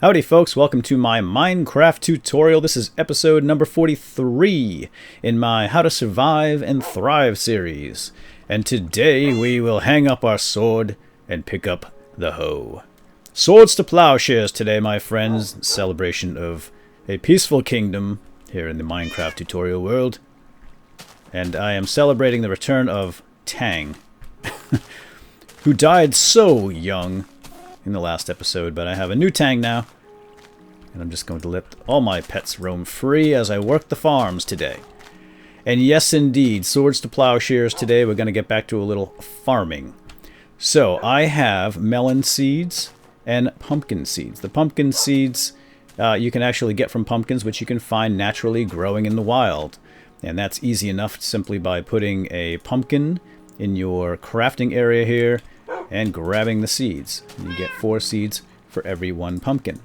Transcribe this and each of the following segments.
Howdy folks, welcome to my Minecraft tutorial. This is episode number 43 in my How to Survive and Thrive series. And today we will hang up our sword and pick up the hoe. Swords to plowshares today, my friends, in celebration of a peaceful kingdom here in the Minecraft tutorial world. And I am celebrating the return of Tang, who died so young in the last episode, but I have a new Tang now, and I'm just going to let all my pets roam free as I work the farms today. And yes, indeed, swords to plowshares today. We're going to get back to a little farming. So I have melon seeds and pumpkin seeds. The pumpkin seeds you can actually get from pumpkins, which you can find naturally growing in the wild. And that's easy enough simply by putting a pumpkin in your crafting area here and grabbing the seeds. You get 4 seeds for every 1 pumpkin.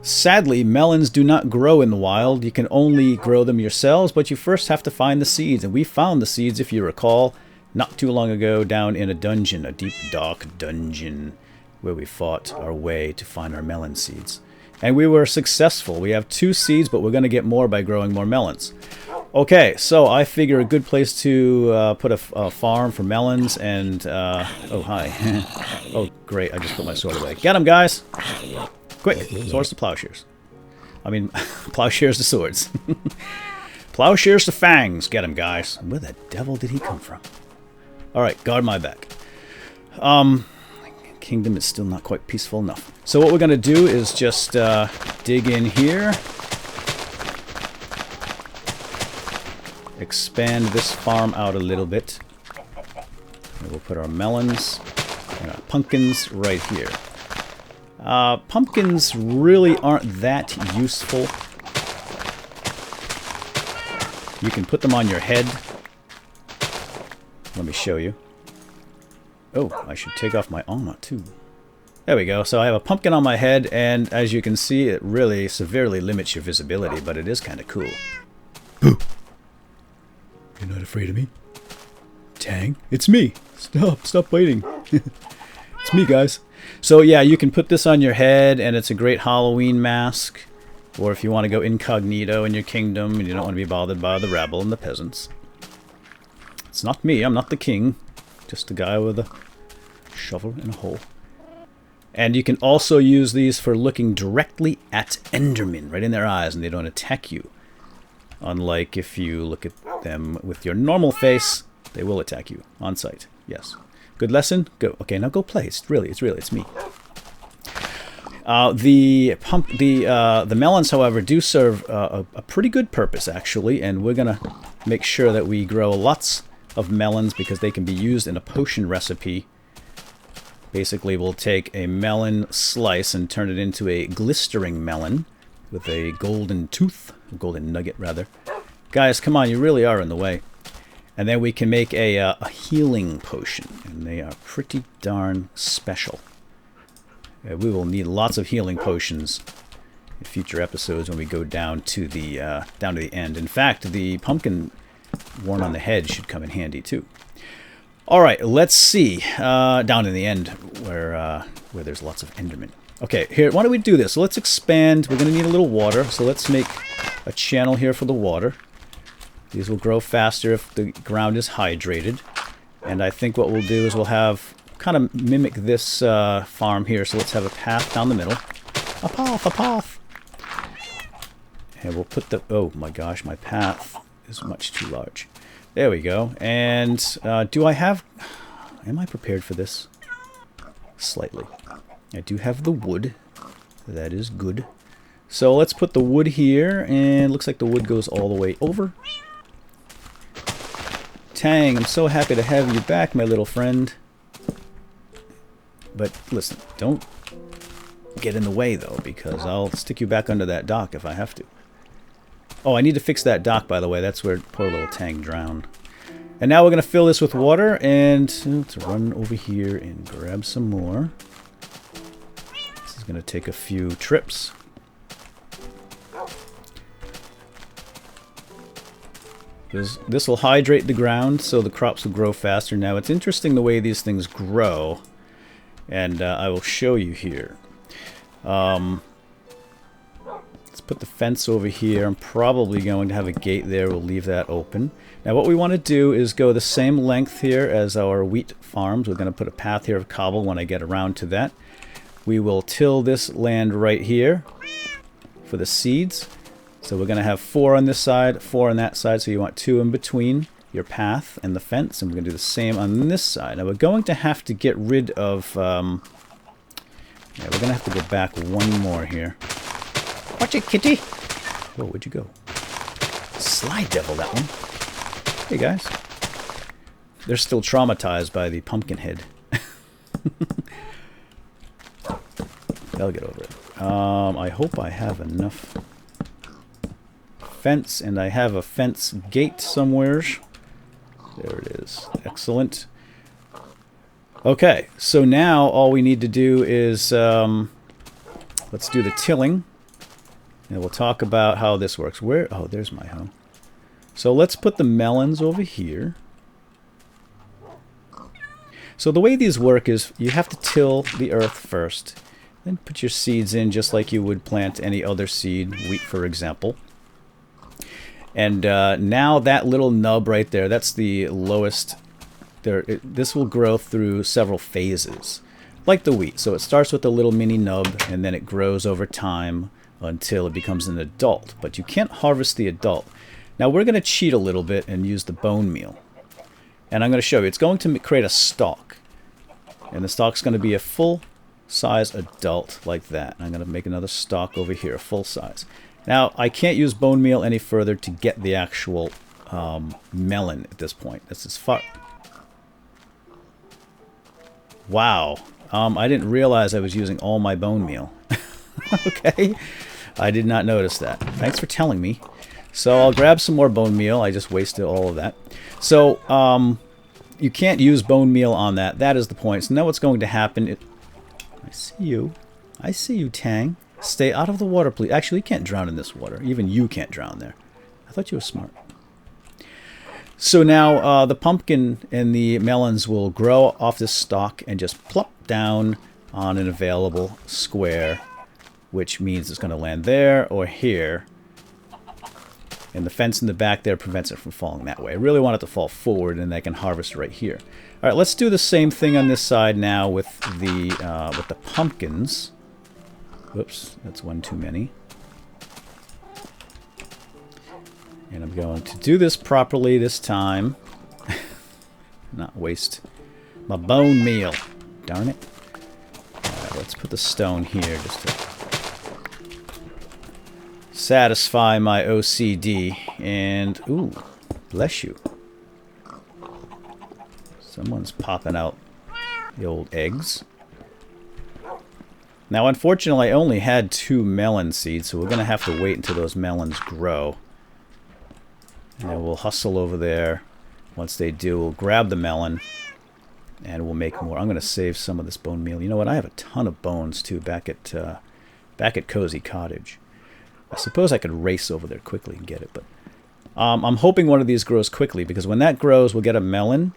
Sadly, melons do not grow in the wild. You can only grow them yourselves, but you first have to find the seeds. And we found the seeds, if you recall, not too long ago down in a dungeon, a deep, dark dungeon, where we fought our way to find our melon seeds. And we were successful. We have 2 seeds, but we're going to get more by growing more melons. Okay, so I figure a good place to put a farm for melons and... oh, hi. Oh, great, I just put my sword away. Get them, guys! Quick, swords to plowshares. I mean, plowshares to swords. Plowshares to fangs. Get them, guys. Where the devil did he come from? Alright, guard my back. Kingdom is still not quite peaceful enough. So what we're going to do is just dig in here. Expand this farm out a little bit. And we'll put our melons and our pumpkins right here. Pumpkins really aren't that useful. You can put them on your head. Let me show you. Oh, I should take off my armor too. There we go. So I have a pumpkin on my head, and as you can see, it really severely limits your visibility, but it is kind of cool. Boo! You're not afraid of me? Tang, it's me. Stop biting. It's me, guys. So yeah, you can put this on your head, and it's a great Halloween mask. Or if you want to go incognito in your kingdom, and you don't want to be bothered by the rabble and the peasants. It's not me. I'm not the king. Just a guy with a shovel and a hoe. And you can also use these for looking directly at Endermen, right in their eyes, and they don't attack you. Unlike if you look at them with your normal face, they will attack you on sight. Yes. Good lesson? Go. Okay, now go play. It's me. The melons, however, do serve a pretty good purpose, actually, and we're going to make sure that we grow lots of melons because they can be used in a potion recipe. Basically, we'll take a melon slice and turn it into a glistering melon with a golden tooth, a golden nugget rather. Guys, come on, you really are in the way. And then we can make a healing potion, and they are pretty darn special. We will need lots of healing potions in future episodes when we go down to the end. In fact, the pumpkin worn on the head should come in handy too. All right, let's see down in the end where there's lots of Endermen. Okay, here, why don't we do this? So let's expand. We're going to need a little water, so let's make a channel here for the water. These will grow faster if the ground is hydrated. And I think what we'll do is we'll have kind of mimic this farm here. So let's have a path down the middle. A path. And we'll put the... Oh my gosh, my path is much too large. There we go. And do I have... Am I prepared for this? Slightly. I do have the wood. That is good. So let's put the wood here, and it looks like the wood goes all the way over. Tang, I'm so happy to have you back, my little friend. But listen, don't get in the way, though, because I'll stick you back under that dock if I have to. Oh, I need to fix that dock, by the way. That's where poor little Tang drowned. And now we're going to fill this with water, and let's run over here and grab some more. This is going to take a few trips. This will hydrate the ground so the crops will grow faster. Now, it's interesting the way these things grow, and I will show you here. Let's put the fence over here. I'm probably going to have a gate there. We'll leave that open. Now what we want to do is go the same length here as our wheat farms. We're going to put a path here of cobble when I get around to that. We will till this land right here for the seeds. So we're going to have 4 on this side, 4 on that side. So you want 2 in between your path and the fence. And we're going to do the same on this side. Now we're going to have to get rid of... yeah, we're going to have to go back one more here. Watch it, kitty! Whoa, where'd you go? Slide devil, that one. Hey, guys. They're still traumatized by the pumpkin head. They'll get over it. I hope I have enough fence, and I have a fence gate somewhere. There it is. Excellent. Okay, so now all we need to do is let's do the tilling, and we'll talk about how this works. Where? Oh, there's my hoe. So let's put the melons over here. So the way these work is you have to till the earth first, then put your seeds in just like you would plant any other seed, wheat for example. And now that little nub right there, that's the lowest. This will grow through several phases, like the wheat. So it starts with a little mini nub, and then it grows over time until it becomes an adult. But you can't harvest the adult. Now we're going to cheat a little bit and use the bone meal. And I'm going to show you. It's going to create a stalk. And the stalk's going to be a full-size adult like that. And I'm going to make another stalk over here, full size. Now, I can't use bone meal any further to get the actual melon at this point. This is far... Wow. I didn't realize I was using all my bone meal. Okay. I did not notice that. Thanks for telling me. So I'll grab some more bone meal. I just wasted all of that. So you can't use bone meal on that. That is the point. So now what's going to happen... I see you. I see you, Tang. Stay out of the water, please. Actually, you can't drown in this water. Even you can't drown there. I thought you were smart. So now the pumpkin and the melons will grow off this stalk and just plop down on an available square, which means it's going to land there or here. And the fence in the back there prevents it from falling that way. I really want it to fall forward, and I can harvest right here. All right, let's do the same thing on this side now with the pumpkins. Whoops, that's one too many. And I'm going to do this properly this time. Not waste my bone meal. Darn it. Alright, let's put the stone here just to satisfy my OCD. And, ooh, bless you. Someone's popping out the old eggs. Now, unfortunately, I only had 2 melon seeds, so we're going to have to wait until those melons grow. And then we'll hustle over there. Once they do, we'll grab the melon, and we'll make more. I'm going to save some of this bone meal. You know what? I have a ton of bones, too, back at Cozy Cottage. I suppose I could race over there quickly and get it, but I'm hoping one of these grows quickly, because when that grows, we'll get a melon.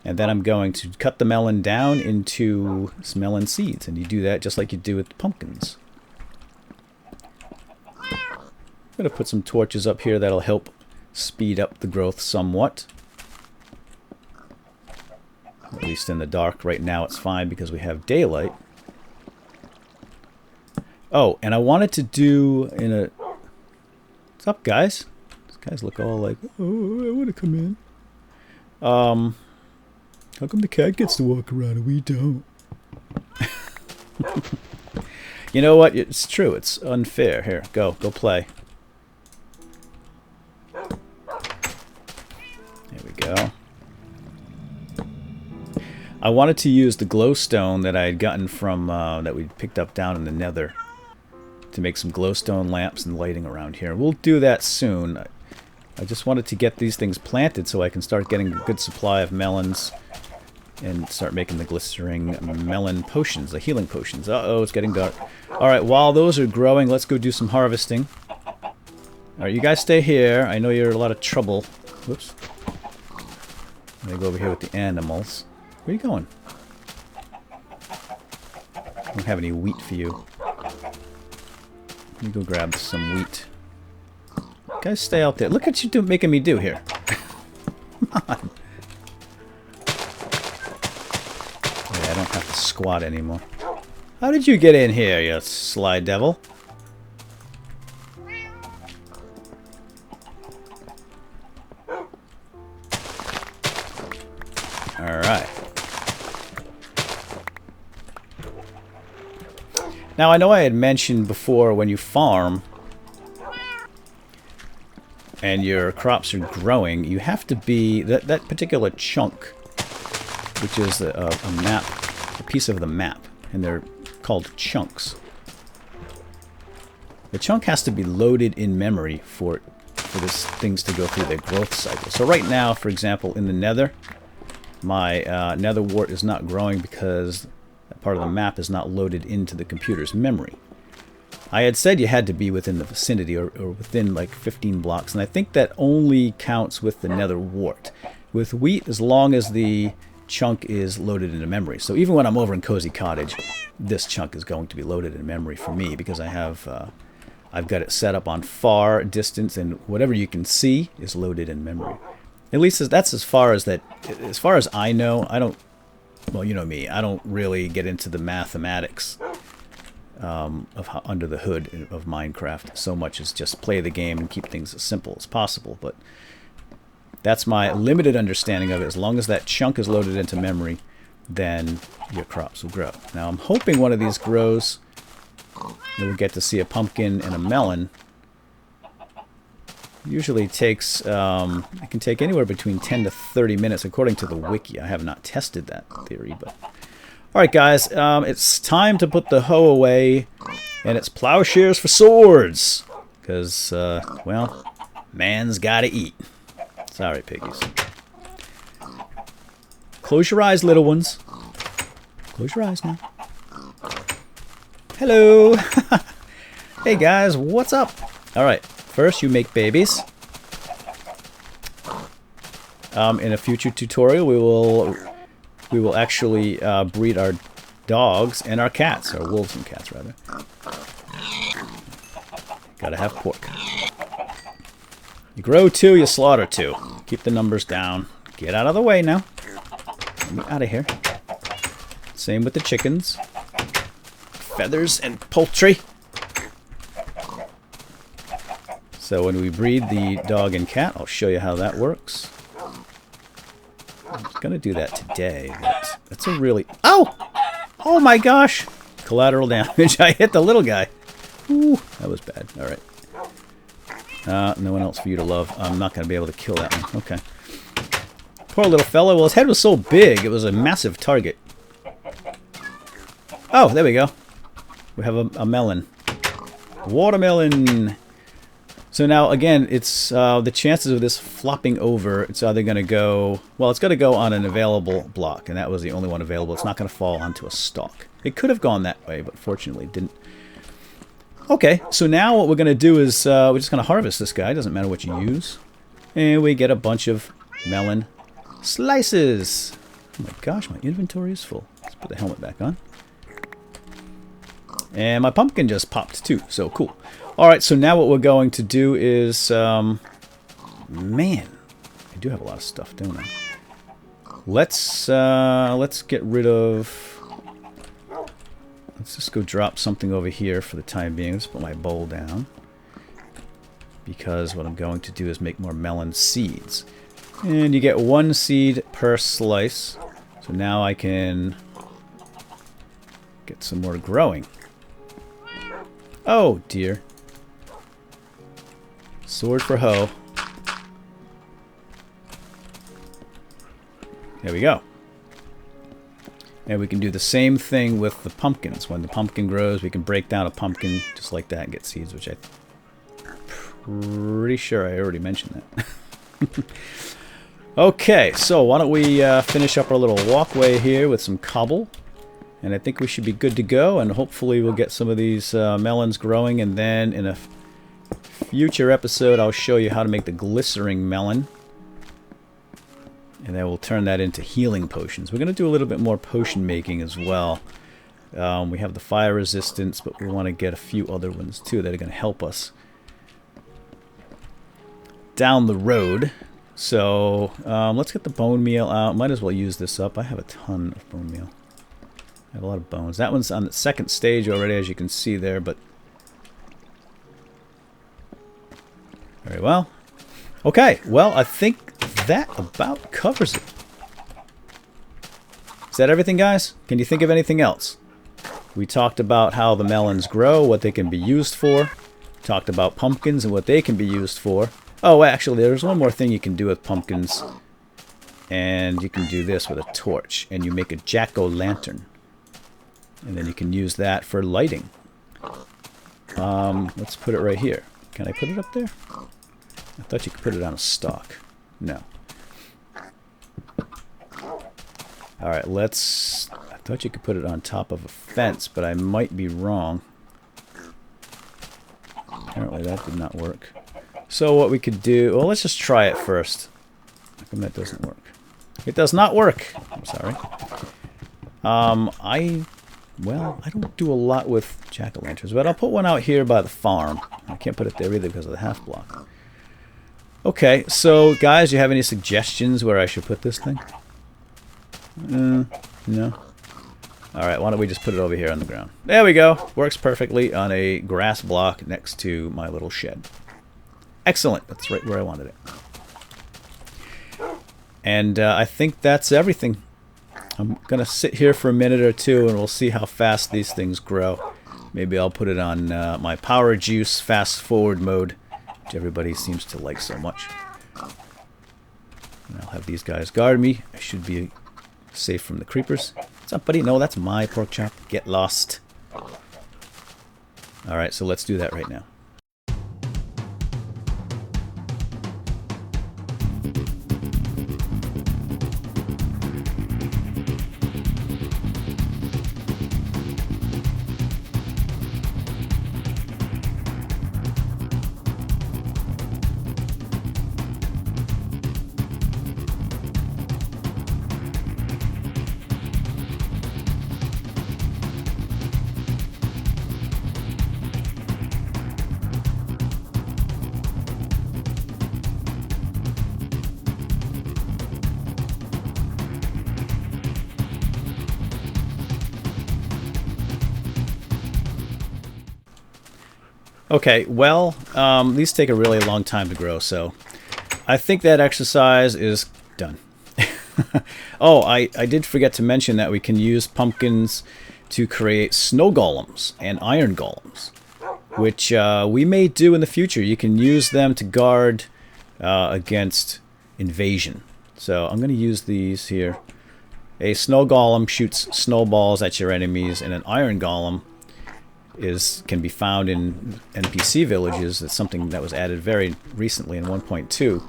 And then I'm going to cut the melon down into some melon seeds. And you do that just like you do with pumpkins. I'm going to put some torches up here that'll help speed up the growth somewhat. At least in the dark. Right now it's fine because we have daylight. Oh, and I wanted to do in a... What's up, guys? These guys look all like, oh, I want to come in. How come the cat gets to walk around and we don't? You know what? It's true. It's unfair. Here, go play. There we go. I wanted to use the glowstone that I had gotten from, that we picked up down in the nether to make some glowstone lamps and lighting around here. We'll do that soon. I just wanted to get these things planted so I can start getting a good supply of melons and start making the glistering melon potions, the healing potions. Uh-oh, it's getting dark. Alright, while those are growing, let's go do some harvesting. Alright, you guys stay here. I know you're in a lot of trouble. Whoops. I'm going to go over here with the animals. Where are you going? I don't have any wheat for you. me go grab some wheat. Guys, stay out there. Look what you making me do here. Come on. Yeah, I don't have to squat anymore. How did you get in here, you sly devil? Alright. Now, I know I had mentioned before when you farm and your crops are growing, you have to be... That particular chunk, which is a map, a piece of the map, and they're called chunks. The chunk has to be loaded in memory for these things to go through their growth cycle. So right now, for example, in the nether, my nether wart is not growing because that part of the map is not loaded into the computer's memory. I had said you had to be within the vicinity or within like 15 blocks, and I think that only counts with the nether wart. With wheat, as long as the chunk is loaded into memory. So even when I'm over in Cozy Cottage, this chunk is going to be loaded in memory for me because I have I've got it set up on far distance, and whatever you can see is loaded in memory. At least that's as far as that. As far as I know, I don't. Well, you know me. I don't really get into the mathematics of how, under the hood of Minecraft so much as just play the game and keep things as simple as possible. But that's my limited understanding of it. As long as that chunk is loaded into memory, then your crops will grow. Now I'm hoping one of these grows and we'll get to see a pumpkin and a melon. Usually takes, it can take anywhere between 10 to 30 minutes according to the wiki. I have not tested that theory, but... Alright guys, it's time to put the hoe away, and it's plowshares for swords. Because, well, man's gotta eat. Sorry, piggies. Close your eyes, little ones. Close your eyes now. Hello! Hey guys, what's up? Alright, first you make babies. In a future tutorial, we will actually breed our dogs and our cats, or wolves and cats rather. Gotta have pork. You grow 2, you slaughter 2. Keep the numbers down. Get out of the way now. Get me out of here. Same with the chickens. Feathers and poultry. So when we breed the dog and cat, I'll show you how that works. I'm gonna do that today, but that's a really... Oh! Oh my gosh! Collateral damage. I hit the little guy. Ooh, that was bad. Alright. No one else for you to love. I'm not gonna be able to kill that one. Okay. Poor little fella. Well, his head was so big, it was a massive target. Oh, there we go. We have a melon. Watermelon! So now, again, it's the chances of this flopping over, it's either going to go... Well, it's going to go on an available block, and that was the only one available. It's not going to fall onto a stalk. It could have gone that way, but fortunately it didn't. Okay, so now what we're going to do is we're just going to harvest this guy. Doesn't matter what you use. And we get a bunch of melon slices. Oh my gosh, my inventory is full. Let's put the helmet back on. And my pumpkin just popped too, so cool. Alright, so now what we're going to do is... man, I do have a lot of stuff, don't I? Let's get rid of... Let's just go drop something over here for the time being. Let's put my bowl down. Because what I'm going to do is make more melon seeds. And you get 1 seed per slice. So now I can get some more growing. Oh, dear. Sword for hoe. There we go. And we can do the same thing with the pumpkins. When the pumpkin grows, we can break down a pumpkin just like that and get seeds, which I'm pretty sure I already mentioned that. Okay, so why don't we finish up our little walkway here with some cobble. And I think we should be good to go, and hopefully we'll get some of these melons growing, and then in a future episode I'll show you how to make the glycering melon. And then we'll turn that into healing potions. We're going to do a little bit more potion making as well. We have the fire resistance, but we want to get a few other ones too that are going to help us down the road. So let's get the bone meal out. Might as well use this up. I have a ton of bone meal. I have a lot of bones. That one's on the second stage already, as you can see there, but very well. Okay, well, I think that about covers it. Is that everything, guys? Can you think of anything else? We talked about how the melons grow, what they can be used for. Talked about pumpkins and what they can be used for. Oh, actually, there's one more thing you can do with pumpkins. And you can do this with a torch. And you make a jack-o'-lantern. And then you can use that for lighting. Let's put it right here. Can I put it up there? I thought you could put it on a stalk. No. Alright, let's... I thought you could put it on top of a fence, but I might be wrong. Apparently that did not work. So what we could do... Well, let's just try it first. How come that doesn't work? It does not work! I'm sorry. Well, I don't do a lot with jack-o'-lanterns, but I'll put one out here by the farm. I can't put it there either because of the half block. Okay, so guys, do you have any suggestions where I should put this thing? No? Alright, why don't we just put it over here on the ground. There we go! Works perfectly on a grass block next to my little shed. Excellent! That's right where I wanted it. And I think that's everything. I'm going to sit here for a minute or two and we'll see how fast these things grow. Maybe I'll put it on my power juice fast forward mode, which everybody seems to like so much. And I'll have these guys guard me. I should be safe from the creepers. What's up, buddy? No, that's my pork chop. Get lost. Alright, so let's do that right now. Okay, well, these take a really long time to grow, so I think that exercise is done. Oh, I did forget to mention that we can use pumpkins to create snow golems and iron golems, which we may do in the future. You can use them to guard against invasion. So I'm going to use these here. A snow golem shoots snowballs at your enemies, and an iron golem can be found in NPC villages. It's something that was added very recently in 1.2,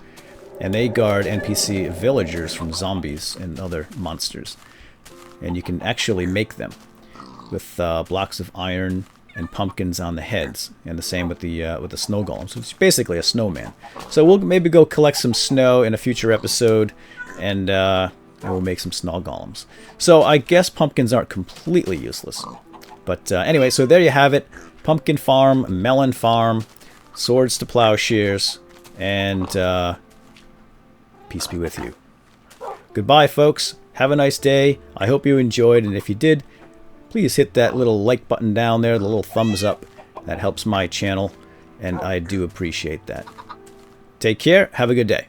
and they guard NPC villagers from zombies and other monsters. And you can actually make them with blocks of iron and pumpkins on the heads, and the same with the snow golem. So it's basically a snowman. So we'll maybe go collect some snow in a future episode, and we'll make some snow golems. So I guess pumpkins aren't completely useless. But anyway, so there you have it. Pumpkin farm, melon farm, swords to plowshares, and peace be with you. Goodbye, folks. Have a nice day. I hope you enjoyed, and if you did, please hit that little like button down there, the little thumbs up. That helps my channel, and I do appreciate that. Take care. Have a good day.